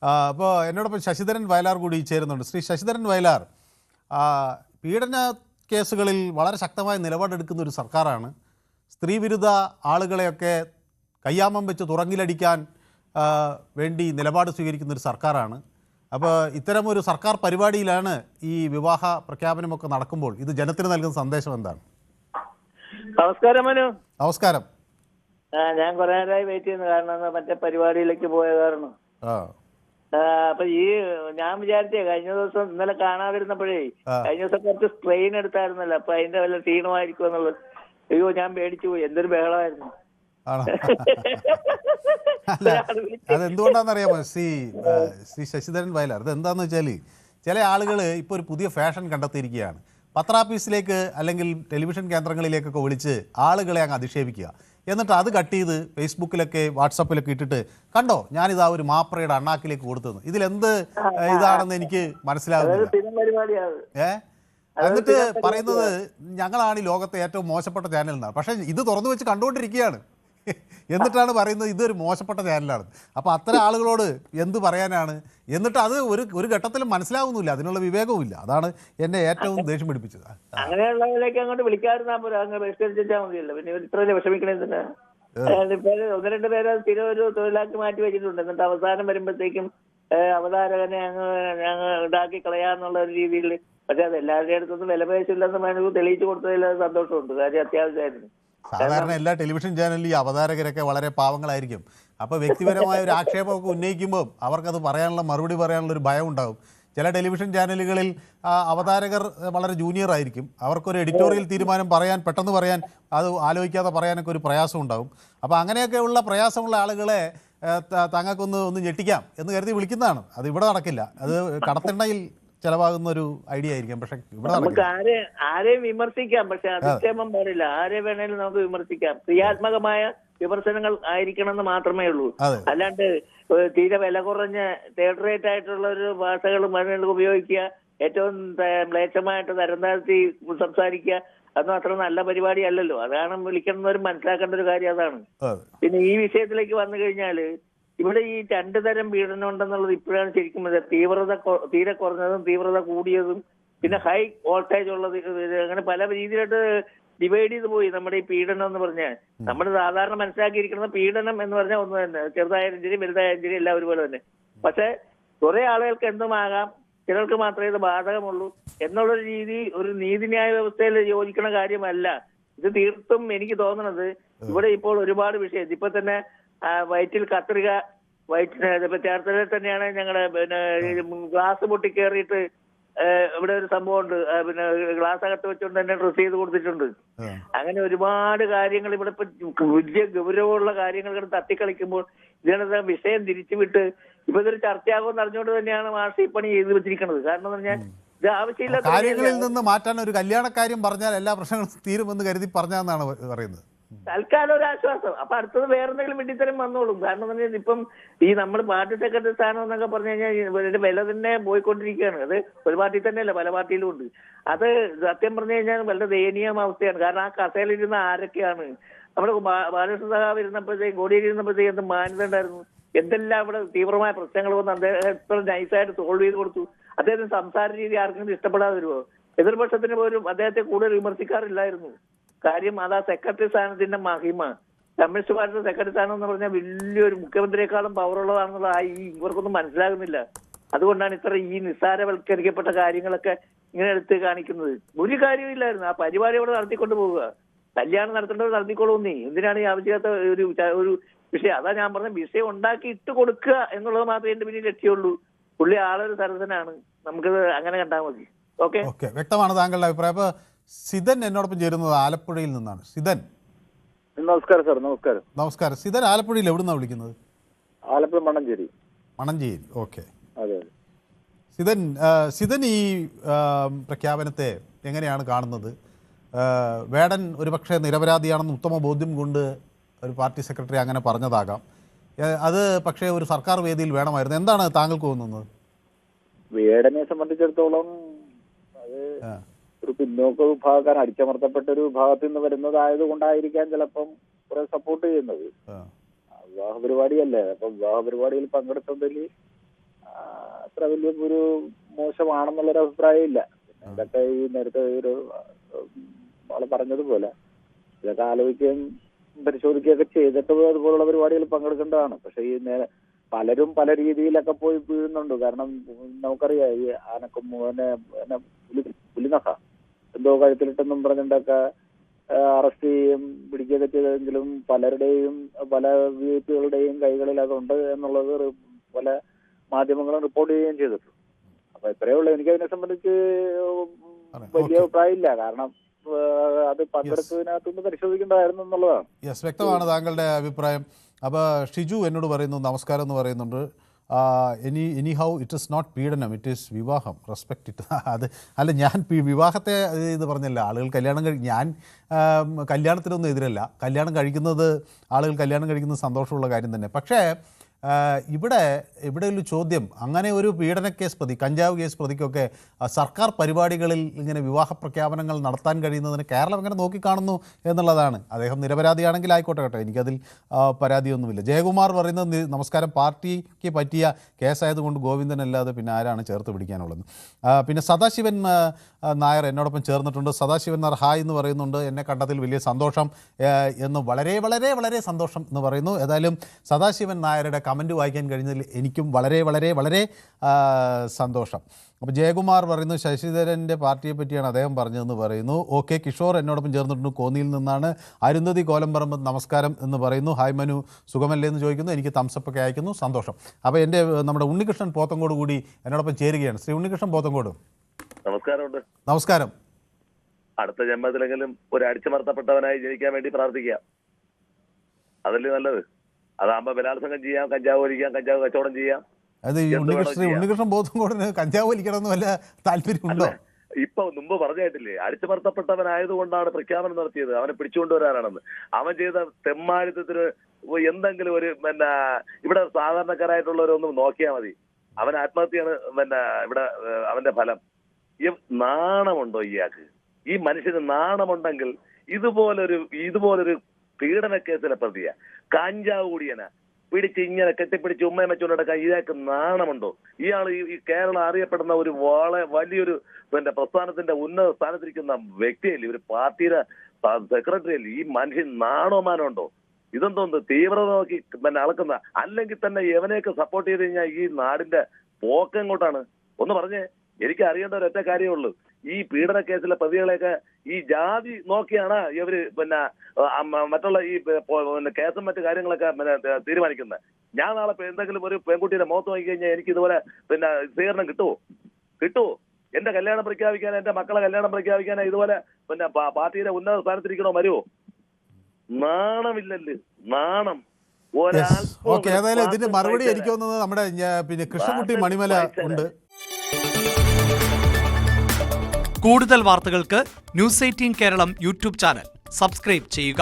അപ്പോൾ എന്നോടൊപ്പം ശശിധരൻ വയലാർ കൂടി ചേരുന്നുണ്ട്. ശ്രീ ശശിധരൻ വയലാർ, പീഡന കേസുകളിൽ വളരെ ശക്തമായ നിലപാടെടുക്കുന്ന ഒരു സർക്കാരാണ്. സ്ത്രീവിരുദ്ധ ആളുകളെയൊക്കെ കയ്യാമം വെച്ച് തുറങ്ങിലടിക്കാൻ വേണ്ടി നിലപാട് സ്വീകരിക്കുന്ന ഒരു സർക്കാരാണ്. അപ്പോൾ ഇത്തരമൊരു സർക്കാർ പരിപാടിയിലാണ് ഈ വിവാഹ പ്രഖ്യാപനമൊക്കെ നടക്കുമ്പോൾ ഇത് ജനത്തിന് നൽകുന്ന സന്ദേശം എന്താണ്? നമസ്കാരം മനു. നമസ്കാരം. ഞാൻ കുറെ നേരമായി വെയിറ്റ് ചെയ്യുന്നു, കാരണം മറ്റേ പരിപാടിയിലേക്ക് പോയ കാരണം. അപ്പൊ ഞാൻ വിചാരിച്ചേ കഴിഞ്ഞ ദിവസം ഇന്നലെ കാണാതിരുന്നപ്പോഴേ കഴിഞ്ഞ ദിവസം കുറച്ച് സ്ട്രെയിൻ എടുത്തായിരുന്നല്ലോ, അപ്പൊ അതിന്റെ വല്ല ക്ഷീണമായിരിക്കും എന്നുള്ളത്. അയ്യോ, ഞാൻ പേടിച്ചു പോയി, എന്തൊരു ബഹളമായിരുന്നു. അതെന്തുകൊണ്ടാണെന്നറിയാമോ ശ്രീ ശശിധരൻ വയലാർ? അതെന്താന്ന് വെച്ചാൽ ചില ആളുകൾ ഇപ്പോൾ ഒരു പുതിയ ഫാഷൻ കണ്ടെത്തിയിരിക്കുകയാണ്. പത്രാഫീസിലേക്ക് അല്ലെങ്കിൽ ടെലിവിഷൻ കേന്ദ്രങ്ങളിലേക്കൊക്കെ വിളിച്ച് ആളുകളെ അങ്ങ് അധിക്ഷേപിക്കുക, എന്നിട്ട് അത് കട്ട് ചെയ്ത് ഫേസ്ബുക്കിലൊക്കെ വാട്സപ്പിലൊക്കെ ഇട്ടിട്ട് കണ്ടോ ഞാനിതാ ഒരു മാപ്രയുടെ അണ്ണാക്കിലേക്ക് കൊടുത്തത്. ഇതിലെന്ത് ഇതാണെന്ന് എനിക്ക് മനസ്സിലാകുന്നില്ല. എന്നിട്ട് പറയുന്നത് ഞങ്ങളാണ് ഈ ലോകത്തെ ഏറ്റവും മോശപ്പെട്ട ചാനൽ എന്നാണ്. പക്ഷേ ഇത് തുറന്നു വെച്ച് കണ്ടുകൊണ്ടിരിക്കുകയാണ്. എന്നിട്ടാണ് പറയുന്നത് ഇതൊരു മോശപ്പെട്ട ചാനലാണ്. അപ്പോൾ അത്തരം ആളുകളോട് എന്ത് പറയാനാണ്? എന്നിട്ട് അത് ഒരു ഘട്ടത്തിലും മനസ്സിലാവുന്നില്ല, അതിനുള്ള വിവേകവും ഇല്ല. അതാണ് എന്നെ ഏറ്റവും ദേഷ്യം പിടിപ്പിച്ചത്. അങ്ങനെയുള്ളവരിലേക്ക് അങ്ങോട്ട് വിളിക്കാതിരുന്നാ പോരാ, അങ്ങ് ബഹിഷ്കരിച്ചാൽ മതിയല്ലോ. പിന്നെ ഇത്ര വിഷമിക്കണേ. ഒന്ന് രണ്ട് പേര് സ്ഥിരം ഒരു തൊഴിലാക്കി മാറ്റി വെച്ചിട്ടുണ്ട്. എന്നിട്ട് അവസാനം വരുമ്പോഴത്തേക്കും അവതാരകനെ അങ്ങ് ഇതാക്കി കളയാന്നുള്ള ഒരു രീതിയിൽ. പക്ഷെ അത് എല്ലാവരുടെ അടുത്തൊന്നും വിലപേശില്ലെന്ന് വേണമെങ്കിൽ തെളിയിച്ചു കൊടുത്തതിൽ സന്തോഷമുണ്ട്. കാര്യം അത്യാവശ്യമായിരുന്നു. സാധാരണ എല്ലാ ടെലിവിഷൻ ചാനലിൽ ഈ അവതാരകരൊക്കെ വളരെ പാവങ്ങളായിരിക്കും. അപ്പോൾ വ്യക്തിപരമായ ഒരു ആക്ഷേപമൊക്കെ ഉന്നയിക്കുമ്പോൾ അവർക്കത് പറയാനുള്ള മറുപടി പറയാനുള്ള ഒരു ഭയം ഉണ്ടാകും. ചില ടെലിവിഷൻ ചാനലുകളിൽ അവതാരകർ വളരെ ജൂനിയർ ആയിരിക്കും. അവർക്കൊരു എഡിറ്റോറിയൽ തീരുമാനം പെട്ടെന്ന് പറയാൻ, അത് ആലോചിക്കാതെ പറയാനൊക്കെ ഒരു പ്രയാസം ഉണ്ടാകും. അപ്പോൾ അങ്ങനെയൊക്കെയുള്ള പ്രയാസമുള്ള ആളുകളെ തങ്ങൾക്കൊന്ന് ഞെട്ടിക്കാം എന്ന് കരുതി വിളിക്കുന്നതാണ്. അത് ഇവിടെ നടക്കില്ല. അത് കടത്തിണ്ണയിൽ ചെലവാകുന്ന ഒരു ഐഡിയ ആയിരിക്കാം. പക്ഷെ ഇവിടെ നമുക്ക് ആരെയും വിമർശിക്കാം, പക്ഷെ അധിക്ഷേപം പാടില്ല. ആരെ വേണേലും നമുക്ക് വിമർശിക്കാം. ക്രിയാത്മകമായ വിമർശനങ്ങൾ ആയിരിക്കണം എന്ന് മാത്രമേ ഉള്ളൂ. അല്ലാണ്ട് തീരെ വില കുറഞ്ഞ തേർഡ് റേറ്റ് ആയിട്ടുള്ള ഒരു ഭാഷകളും മരുന്നുകളും ഉപയോഗിക്കുക, ഏറ്റവും മ്ലേച്ഛമായിട്ട് തരം താഴ്ത്തി സംസാരിക്കുക, അതൊന്നും അത്ര നല്ല പരിപാടി അല്ലല്ലോ. അതാണ് വിളിക്കുന്നവരും മനസ്സിലാക്കേണ്ട ഒരു കാര്യം അതാണ്. പിന്നെ ഈ വിഷയത്തിലേക്ക് വന്നു കഴിഞ്ഞാല് ഇവിടെ ഈ രണ്ടു തരം പീഡനം ഉണ്ടെന്നുള്ളത് ഇപ്പോഴാണ് ശരിക്കും തീവ്രത തീരെ കുറഞ്ഞതും തീവ്രത കൂടിയതും പിന്നെ ഹൈ വോൾട്ടേജ് ഉള്ളത്. അങ്ങനെ പല രീതിയിലായിട്ട് ഡിവൈഡ് ചെയ്ത് പോയി നമ്മുടെ ഈ പീഡനം എന്ന് പറഞ്ഞാൽ. നമ്മൾ സാധാരണ മനസ്സിലാക്കിയിരിക്കുന്നത് പീഡനം എന്ന് പറഞ്ഞാൽ ഒന്ന് തന്നെ, ചെറുതായാലും ശരി വലുതായാലും ശരി എല്ലാം ഒരുപോലെ തന്നെ. പക്ഷെ കുറെ ആളുകൾക്ക് എന്തുമാകാം, ചിലർക്ക് മാത്രമേ ഇത് ബാധകമുള്ളൂ എന്നുള്ളൊരു രീതി ഒരു നീതിന്യായ വ്യവസ്ഥയിൽ യോജിക്കുന്ന കാര്യമല്ല ഇത്. തീർത്തും എനിക്ക് തോന്നുന്നത് ഇവിടെ ഇപ്പോൾ ഒരുപാട് വിഷയം ഇപ്പൊ തന്നെ വയറ്റിൽ കത്രിക, വയറ്റിന് ചേർത്തലയിൽ തന്നെയാണ് ഞങ്ങളുടെ പിന്നെ ഗ്ലാസ് പൊട്ടി കയറിയിട്ട് ഇവിടെ ഒരു സംഭവം ഉണ്ട്. പിന്നെ ഗ്ലാസ് അകത്ത് വെച്ചുകൊണ്ട് തന്നെ ഡ്രസ് ചെയ്ത് കൊടുത്തിട്ടുണ്ട്. അങ്ങനെ ഒരുപാട് കാര്യങ്ങൾ ഇവിടെ ഇപ്പൊ വലിയ ഗൗരവമുള്ള കാര്യങ്ങൾ തട്ടിക്കളിക്കുമ്പോൾ ഇതിനകത്ത് വിഷയം തിരിച്ചുവിട്ട് ഇപ്പൊ ഇതൊരു ചർച്ചയാകുമെന്ന് അറിഞ്ഞുകൊണ്ട് തന്നെയാണ് മാഷ് ഈ പണി ചെയ്ത് വെച്ചിരിക്കുന്നത്. കാരണം എന്ന് പറഞ്ഞാൽ ഇത് ആവശ്യമില്ല. കാര്യങ്ങളിൽ നിന്ന് മാറ്റാൻ ഒരു കല്യാണക്കാര്യം പറഞ്ഞാൽ എല്ലാ പ്രശ്നങ്ങളും തീരുമെന്ന് കരുതി പറഞ്ഞാന്നാണ് പറയുന്നത്. തൽക്കാലം ഒരു ആശ്വാസം. അപ്പൊ അടുത്തത് വേറെ എന്തെങ്കിലും വെട്ടിത്തരം വന്നോളും. കാരണം എന്ന് പറഞ്ഞാൽ ഇപ്പം ഈ നമ്മൾ പാർട്ടി സെക്രട്ടറി സ്ഥാനം എന്നൊക്കെ പറഞ്ഞു കഴിഞ്ഞാൽ വില തന്നെ പോയിക്കൊണ്ടിരിക്കുകയാണ്. അത് ഒരു പാർട്ടി തന്നെയല്ല, പല പാർട്ടിയിലും ഉണ്ട്. അത് സത്യം പറഞ്ഞു കഴിഞ്ഞാൽ വളരെ ദയനീയമായ അവസ്ഥയാണ്. കാരണം ആ കസേലിരുന്ന ആരൊക്കെയാണ് നമ്മുടെ ബാലകൃഷ്ണ സഖാവ് ഇരുന്നപ്പോഴത്തേക്കും കോടിയേരി ഇരുന്നപ്പോഴത്തേക്കും എന്ത് മാന്യത ഉണ്ടായിരുന്നു, എന്തെല്ലാം ഇവിടെ തീവ്രമായ പ്രശ്നങ്ങൾ വന്ന് അദ്ദേഹം എത്ര നൈസായിട്ട് സോൾവ് ചെയ്ത് കൊടുത്തു. അദ്ദേഹത്തിന് സംസാര രീതി ആർക്കെങ്കിലും ഇഷ്ടപ്പെടാതെ വരുമോ? എതിർപക്ഷത്തിന് പോലും അദ്ദേഹത്തെ കൂടുതൽ വിമർശിക്കാറില്ലായിരുന്നു. കാര്യം അതാ സെക്രട്ടറി സ്ഥാനത്തിന്റെ മഹിമ. കമ്മ്യൂണിസ്റ്റ് പാർട്ടിയുടെ സെക്രട്ടറി സ്ഥാനം എന്ന് പറഞ്ഞാൽ വലിയൊരു മുഖ്യമന്ത്രിയെക്കാളും പവറുള്ളതാണെന്നുള്ള ഇവർക്കൊന്നും മനസ്സിലാകുന്നില്ല. അതുകൊണ്ടാണ് ഇത്ര ഈ നിസ്സാരവൽക്കരിക്കപ്പെട്ട കാര്യങ്ങളൊക്കെ ഇങ്ങനെ എടുത്ത് കാണിക്കുന്നത്. ഒരു കാര്യമില്ലായിരുന്നു. ആ പരിപാടി അവിടെ നടത്തിക്കൊണ്ട് പോവുക. കല്യാണം നടത്തേണ്ടത് നടത്തിക്കൊള്ളുന്നേ. എന്തിനാണ് ഈ ആവശ്യമില്ലാത്ത ഒരു വിഷയം? അതാ ഞാൻ പറഞ്ഞ വിഷയം ഉണ്ടാക്കി ഇട്ട് കൊടുക്കുക എന്നുള്ളത് മാത്രമേ എന്റെ പിന്നിൽ ലക്ഷ്യമുള്ളൂ. പുള്ളി ആളൊരു സരസനാണ്. നമുക്കത് അങ്ങനെ കണ്ടാൽ മതി. ഓക്കെ, വ്യക്തമാണ് താങ്കളുടെ അഭിപ്രായം. അപ്പൊ സിതൻ എന്നോടൊപ്പം ചേരുന്നത് ആലപ്പുഴയിൽ നിന്നാണ്. സിതൻ, നമസ്കാരം സാർ. നമസ്കാരം. നമസ്കാരം. സിതൻ ആലപ്പുഴയിൽ എവിടുന്നാണ് വിളിക്കുന്നത്? ആലപ്പുഴ മണഞ്ചേരി. മണഞ്ചേരി, ഓക്കെ. അതെ. സിതൻ ഈ പ്രഖ്യാപനത്തെ എങ്ങനെയാണ് കാണുന്നത്? വേടൻ ഒരുപക്ഷെ നിരപരാധിയാണെന്ന് ഉത്തമ ബോധ്യം കൊണ്ട് ഒരു പാർട്ടി സെക്രട്ടറി അങ്ങനെ പറഞ്ഞതാകാം. അത് പക്ഷേ ഒരു സർക്കാർ വേദിയിൽ വേണമായിരുന്നു. എന്താണ് താങ്കൾക്ക് തോന്നുന്നത്? വേടനെ സംബന്ധിച്ചിടത്തോളം അത് ഒരു പിന്നോക്ക വിഭാഗക്കാരൻ, അടിച്ചമർത്തപ്പെട്ട ഒരു വിഭാഗത്തിൽ നിന്ന് വരുന്നതായത് കൊണ്ടായിരിക്കാം ചിലപ്പം കുറെ സപ്പോർട്ട് ചെയ്യുന്നത്. വിവാഹ പരിപാടിയല്ലേ, അപ്പം വിവാഹ പരിപാടിയിൽ പങ്കെടുത്തതിൽ അത്ര വലിയ ഒരു മോശമാണെന്നുള്ളൊരു അഭിപ്രായം ഇല്ല. പിന്നെ ഇതൊക്കെ ഈ നേരത്തെ ഒരു ആള് പറഞ്ഞതുപോലെ ഇതൊക്കെ ആലോചിക്കുകയും പരിശോധിക്കുകയൊക്കെ ചെയ്തിട്ട് അതുപോലുള്ള പരിപാടികൾ പങ്കെടുക്കേണ്ടതാണ്. പക്ഷെ ഈ പലരും പല രീതിയിലൊക്കെ പോയി വീഴുന്നുണ്ട്. കാരണം നമുക്കറിയാം ഈ പുലിനഖ എന്തോ കഴുത്തിലിട്ടെന്നും പറഞ്ഞിട്ടൊക്കെ അറസ്റ്റ് ചെയ്യുകയും പിടിക്കുകയൊക്കെ ചെയ്തെങ്കിലും പലരുടെയും പല വിഐപികളുടെയും കൈകളിൽ അതുണ്ട് എന്നുള്ളത് പല മാധ്യമങ്ങളും റിപ്പോർട്ട് ചെയ്യുകയും ചെയ്തിട്ടുണ്ട്. അപ്പൊ ഇത്രയേ ഉള്ളൂ. എനിക്കതിനെ സംബന്ധിച്ച് വലിയ അഭിപ്രായം ഇല്ല. കാരണം അത് പങ്കെടുത്തതിനകത്തുനിന്ന് പരിശോധിക്കേണ്ടതായിരുന്നു എന്നുള്ളതാണ്. യെസ്, വ്യക്തമാണ് താങ്കളുടെ അഭിപ്രായം. അപ്പോൾ ഷിജു എന്നോട് പറയുന്നു നമസ്കാരം എന്ന് പറയുന്നുണ്ട്. എനിഹൗ ഇറ്റ് ഇസ് നോട്ട് പീഡനം, ഇറ്റ് ഈസ് വിവാഹം, റെസ്പെക്ട് ഇറ്റ്. അത് അല്ല, ഞാൻ വിവാഹത്തെ ഇത് പറഞ്ഞല്ല. ആളുകൾ കല്യാണം ഞാൻ കല്യാണത്തിനൊന്നും എതിരല്ല. കല്യാണം കഴിക്കുന്നത് ആളുകൾ കല്യാണം കഴിക്കുന്നത് സന്തോഷമുള്ള കാര്യം തന്നെ. പക്ഷേ ഇവിടെ ഒരു ചോദ്യം, അങ്ങനെ ഒരു പീഡന കേസ് പ്രതി, കഞ്ചാവ് കേസ് പ്രതിക്കൊക്കെ സർക്കാർ പരിപാടികളിൽ ഇങ്ങനെ വിവാഹ പ്രഖ്യാപനങ്ങൾ നടത്താൻ കഴിയുന്നതിന് കേരളം എങ്ങനെ നോക്കിക്കാണുന്നു എന്നുള്ളതാണ്. അദ്ദേഹം നിരപരാധിയാണെങ്കിൽ ആയിക്കോട്ടെ കേട്ടോ, എനിക്കതിൽ പരാതിയൊന്നുമില്ല. ജയകുമാർ പറയുന്നത് നമസ്കാരം, പാർട്ടിക്ക് പറ്റിയ കേസായതുകൊണ്ട് ഗോവിന്ദനല്ലാതെ പിന്നെ ആരാണ് ചേർത്ത് പിടിക്കാനുള്ളത്. പിന്നെ സദാശിവൻ നായർ എന്നോടൊപ്പം ചേർന്നിട്ടുണ്ട്. സദാശിവൻ നായർ ഹായ് എന്ന് പറയുന്നുണ്ട്. എന്നെ കണ്ടതിൽ വലിയ സന്തോഷം എന്ന്, വളരെ വളരെ വളരെ സന്തോഷം എന്ന് പറയുന്നു. ഏതായാലും സദാശിവൻ നായരുടെ കമൻറ്റ് വായിക്കാൻ കഴിഞ്ഞതിൽ എനിക്കും വളരെ വളരെ വളരെ സന്തോഷം. അപ്പോൾ ജയകുമാർ പറയുന്നു ശശിധരൻ്റെ പാർട്ടിയെ പറ്റിയാണ് അദ്ദേഹം പറഞ്ഞതെന്ന് പറയുന്നു. ഓക്കെ, കിഷോർ എന്നോടൊപ്പം ചേർന്നിട്ടുണ്ട്, കോന്നിയിൽ നിന്നാണ്. അരുന്ധതി കോലംപറമ്പ് നമസ്കാരം എന്ന് പറയുന്നു. ഹായ് മനു, സുഖമല്ലേ എന്ന് ചോദിക്കുന്നു. എനിക്ക് തംസപ്പൊക്കെ അയക്കുന്നു, സന്തോഷം. അപ്പോൾ നമ്മുടെ ഉണ്ണികൃഷ്ണൻ പോത്തങ്കോട് കൂടി എന്നോടൊപ്പം ചേരുകയാണ്. ശ്രീ ഉണ്ണികൃഷ്ണൻ പോത്തങ്കോട്, നമസ്കാരമുണ്ട്. നമസ്കാരം. അടുത്ത ജന്മത്തിലെങ്കിലും ഒരു അടിച്ചമർത്തപ്പെട്ടവനായി ജനിക്കാൻ വേണ്ടി പ്രാർത്ഥിക്കാം. അതല്ലേ നല്ലത്. അതാകുമ്പോ ബലാത്സംഗം ചെയ്യാം, കഞ്ചാവ് വലിക്കാം, കഞ്ചാവ് കച്ചവടം ചെയ്യാം. അത് ഈ ഉണ്ണികൃഷ്ണൻ പോത്തങ്കോടിന് കഞ്ചാവ് വലിക്കണമെന്ന് വല്ല താല്പര്യമുണ്ടോ? ഇപ്പൊ മുമ്പ് പറഞ്ഞിട്ടില്ലേ, അടിച്ചമർത്തപ്പെട്ടവനായതുകൊണ്ടാണ് പ്രഖ്യാപനം നടത്തിയത് അവനെ പിടിച്ചുകൊണ്ടുവരാനാണെന്ന്. അവൻ ചെയ്ത തെമ്മാടിത്തത്തിന് എന്തെങ്കിലും ഒരു ഇവിടെ സാധാരണക്കാരായിട്ടുള്ളവരൊന്നും നോക്കിയാൽ മതി. അവൻ ആത്മഹത്യയാണ് ഇവിടെ അവന്റെ ഫലം. ഈ നാണമുണ്ടോ ഇയാൾക്ക്? ഈ മനുഷ്യന് നാണമുണ്ടെങ്കിൽ ഇതുപോലൊരു പീഡന കേസിലെ പ്രതിയ, കഞ്ചാവ് കൂടിയന പിടിച്ച് ഇങ്ങനെ കെട്ടിപ്പിടിച്ച് ഉമ്മയും വെച്ചുകൊണ്ടിടക്കാൻ ഇയാൾക്ക് നാണമുണ്ടോ? ഇയാൾ ഈ കേരളം അറിയപ്പെടുന്ന ഒരു വലിയൊരു പ്രസ്ഥാനത്തിന്റെ ഉന്നത സ്ഥാനത്തിരിക്കുന്ന വ്യക്തിയല്ലേ, ഒരു പാർട്ടിയുടെ സെക്രട്ടറി അല്ലേ. ഈ മനുഷ്യൻ നാണോമാനമുണ്ടോ? ഇതെന്തോന്ന് തീവ്രത നോക്കി അളക്കുന്ന? അല്ലെങ്കിൽ തന്നെ എവനെയൊക്കെ സപ്പോർട്ട് ചെയ്ത് കഴിഞ്ഞാൽ ഈ നാടിന്റെ പോക്ക് എങ്ങോട്ടാണ്? ഒന്ന് പറഞ്ഞേ. എനിക്ക് അറിയേണ്ട ഒരൊറ്റ കാര്യമേ ഉള്ളൂ. ഈ പീഡന കേസിലെ പ്രതികളെയൊക്കെ ഈ ജാതി നോക്കിയാണ് ഇവര് മറ്റുള്ള ഈ കേസും മറ്റു കാര്യങ്ങളൊക്കെ തീരുമാനിക്കുന്നത്. ഞാൻ നാളെ എന്തെങ്കിലും ഒരു പെൺകുട്ടിയുടെ മുഖത്ത് നോക്കി കഴിഞ്ഞാൽ എനിക്ക് ഇതുപോലെ സ്വീകരണം കിട്ടുമോ? എന്റെ കല്യാണം പ്രഖ്യാപിക്കാൻ, എന്റെ മക്കളെ കല്യാണം പ്രഖ്യാപിക്കാൻ ഇതുപോലെ പാർട്ടിയുടെ ഉന്നത സ്ഥാനത്തിരിക്കണോ? വരുമോ? നാണമില്ലല്ലേ, നാണം. ഓക്കെ, ഏതായാലും ഇതിന്റെ മറുപടി എനിക്ക് തോന്നുന്നത് നമ്മുടെ കൃഷ്ണൻകുട്ടി മണിമല ഉണ്ട്. കൂടുതൽ വാർത്തകൾക്ക് news 18 Keralam YouTube channel subscribe ചെയ്യുക.